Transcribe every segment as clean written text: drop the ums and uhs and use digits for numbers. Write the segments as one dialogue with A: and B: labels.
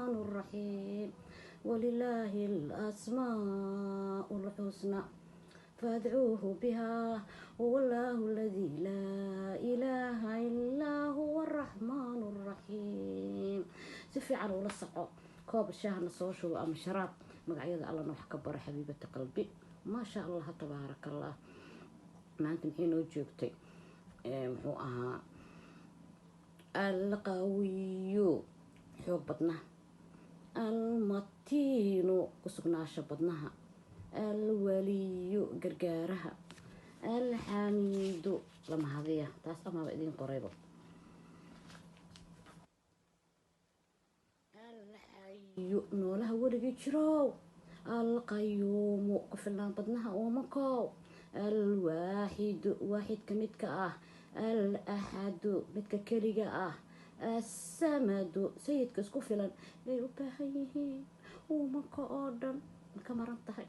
A: الرحمن الرحيم ولله الأسماء الحسنى فادعوه بها والله الذي لا إله إلا هو الرحمن الرحيم سفي على ولا صعو كوب الشهر نصوشو أم شراب مقعيد الله نوح كبر حبيبة قلبي ما شاء الله تبارك الله ما أنت الحين وجبتي محو القوي حوق بطنها المتين كسقناش بطنها الولي قرقارها الحميد لما هذه تاس أما بقدين قريبا الحي نولها ورقي جرو القيوم كفلان بطنها ومكو الواحد واحد كمتك الأحد متك كريقة السمد سيد كسكو فلان ليباهيهين ومكو أردن كمرنتهي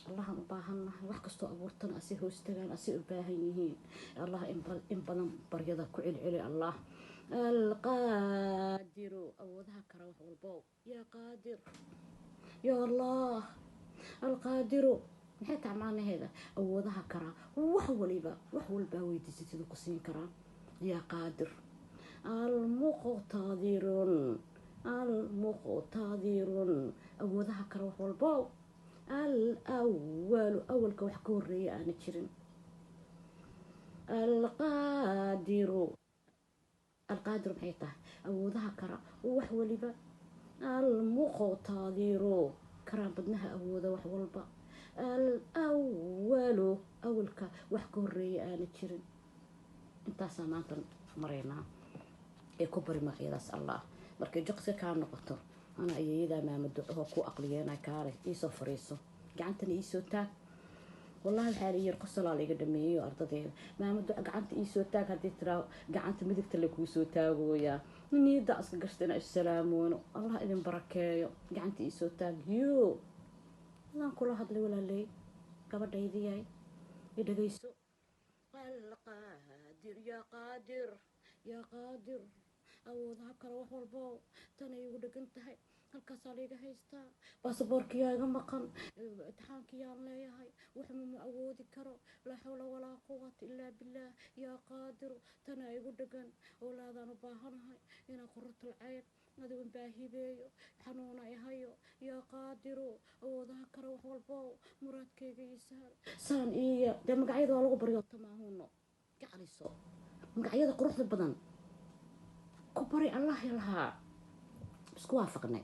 A: الله مباهنا wax kasto abuurtan asi hoostagaan asi u baahan yihiin Allah in badan baryada ku celceli Allah القادر awoodaha kara wax walbo ya qaadir ya Allah القادر maxay tacmaanaheeda awoodaha kara wax walba weydiisatid ku siin karaa ya qaadir المقتدر awoodaha kara wax walbo الأول أول كوحكور أنا تشرين القادر بحيطه أو ذاكرة وحولي با المقتدر كرام بدنها أو ذا وحول با الأول أول كوحكور أنا تشرين انت سمعت مرينا يكبر معيدس الله markay jaqsi ka noqoto ana ayayda ma madduco ku aqliyeena kaare iso fariiso gacantana iso taag wallahi xariir qosla la iga dhameeyo ardadeeda ma madduco gacanta iso taag hadii tira gacanta midigta la ku soo taagooya niyada aska gashtina assalaamu allah idin barakeeyo gacanta iso taag yo lan kula hadlay walaalay gabadhaydiyay idagayso القادر يا قادر يا قادر awoodaha kale wax walbo tan ay ugu dhagan tahay halkaas aliga haysta baasaboorkiyaaga maqan imtixaankiyaan leeyahay wax ma awoodi karo la hawla walaa quwwata illaa billah yaa qaadir tan ay ugu dhagan awlaadaan u baahanahay inaan qurratul cayn adigu baahibeeyo xanuuna ay hayo yaa qaadir awoodaha kale wax walbo muraadkayga isahal saan iyo magacyada waa lagu baryo tamaahuno gacaliso magacyada quruxda badan كبري الله يلها بس كوافقنا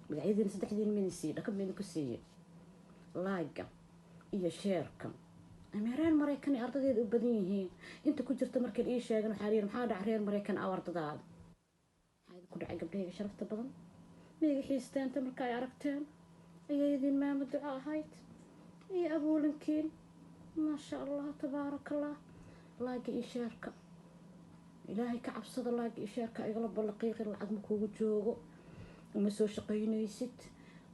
A: بقعدين صدقين من يصير لكن من كسي لايكا إيه شيركم أميران مريكان أرض ذي بدينه أنت كنت تمركن إيه شيء حرير محاد حرير مريكان أورد ذا هذا كل عقب ده شرفت بدن ميجي حيستان تمركاي عرفتين إيه ذي ما مدعاء هايت إيه أبو لنكين ما شاء الله تبارك الله لايكا إيه شيركم إلهي كعب صدر الله إشارك يغلب اللقيق العظم كوجو جوجو ومسوي شقينيست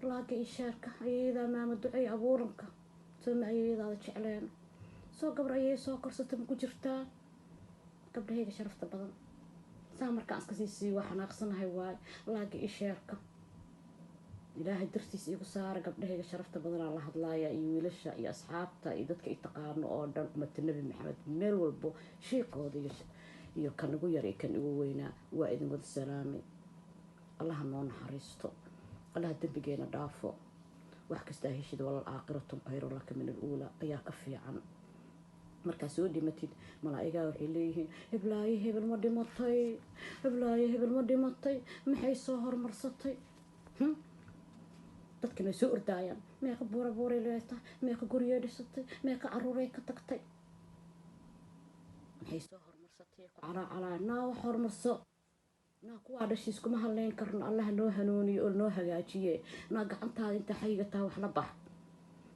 A: لاقي إشارك إذا ما مدعي أبورنك ثم إذا شعلان سو قبر أيه سو كرسة مكجرتا قبل هيك شرفت بدن سامر كأس كسيسي وحنا قصنا هواي لاقي إشارك إلهي درتيس إيقو صار قبل هيك شرفت بدن الله هدلايا إيويلشا إي أصحابتا إيدادك إتقارنو أوردن أمت النبي محمد ميل والبو شيقو ديش iyo kan ugu yar kan ugu weynaa waa idin wada salaamay Allah noo naxariisto Allah dambigeena dhaafo wax kasta heshid wal aakhiratu khayru lak min al-ula ayaa ka fiican marka soo dhimatid malaa'iga waxay leeyihiin hebel ma dhimatay maxay soo hormarsatay dadkana soo ordaayaan meeqa buura leeyahay meeqa guriyo dhisatay meeqa caruuray ka tagtay maxay soo على ناو حرمصو نا كوا دشيس كما هلين كرن الله نو هنوني او نو هغاجيه نا غعنتاada inta xaygata wax la bax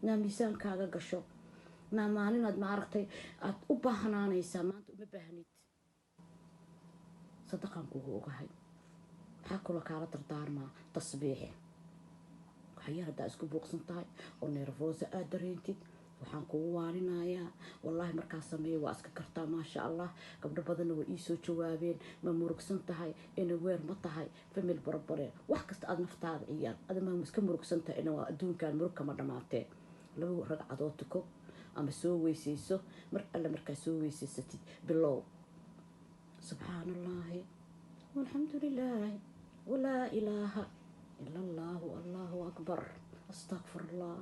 A: na miisaankaaga gasho na maalin aad ma aragtay aad u baahnaanaysa maanta uma baahnid sadaqan kugu ogahay waxa kula kala dardaarma tasbiix waxay hada isku buuqsan tahay oo nervoosa aad dareentid waxaan kugu waarinayaa wallaahi markaa sameeya waa iska kartaa maasha allah. gabdho badanna way iisoo jawaabeen ma murugsan tahay ina weer ma tahay famil barbareen wax kasta aad naftaada ciyaar adama iska murugsan tahay ina waa adduunkan murug kama dhamaatee. 2 ragcadood tuko ama soo weysayso mar alle markaa soo weysaysatid bilow subxaanallaahi walxamdulilaahi walaa ilaaha ila allaahu allaahu akbar astaqfirullah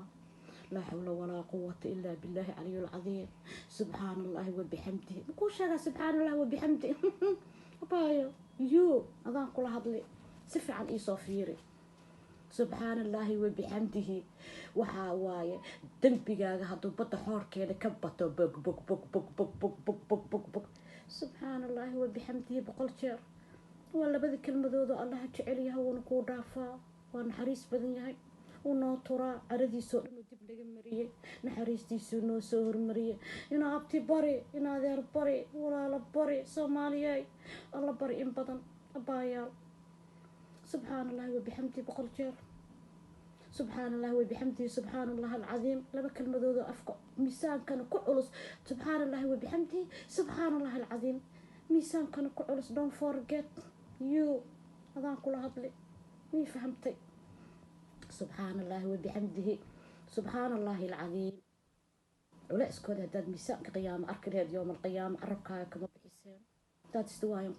A: لا حول ولا قوة إلا بالله العلي العظيم سبحان الله وبحمده بكل شيء سبحان الله وبحمده بايو يو أذان كل هذا سفي عن إيصافيري سبحان الله وبحمده وحاواي دنبي هذا بطة حور كده كبته بق بق بق بق بق بق بق بق بق بق سبحان الله وبحمده بقول شير ولا بذي كلمة ذو الله تعاليها ونقول رافا ونحريس بدنيا ونطرا عردي سوء ندب لقى مريه نحريستي سو نو سهر مريه إنا أبتي بري إنا ذير بري ولا لبري سومالياي الله بري إن بدن أبايا سبحان الله وبحمده بقول جير سبحان الله وبحمده سبحان الله العظيم لما كلمة ذو أفقع ميسان كان كعلص سبحان الله وبحمده سبحان الله العظيم ميسان كان كعلص don't forget you هذا كل هذا مي فهمتي سبحان الله وبحمده سبحان الله العظيم ولا اسكت هداد ميسان قيامة أركل هاد يوم القيامة عربك كما بحسين هداد استواين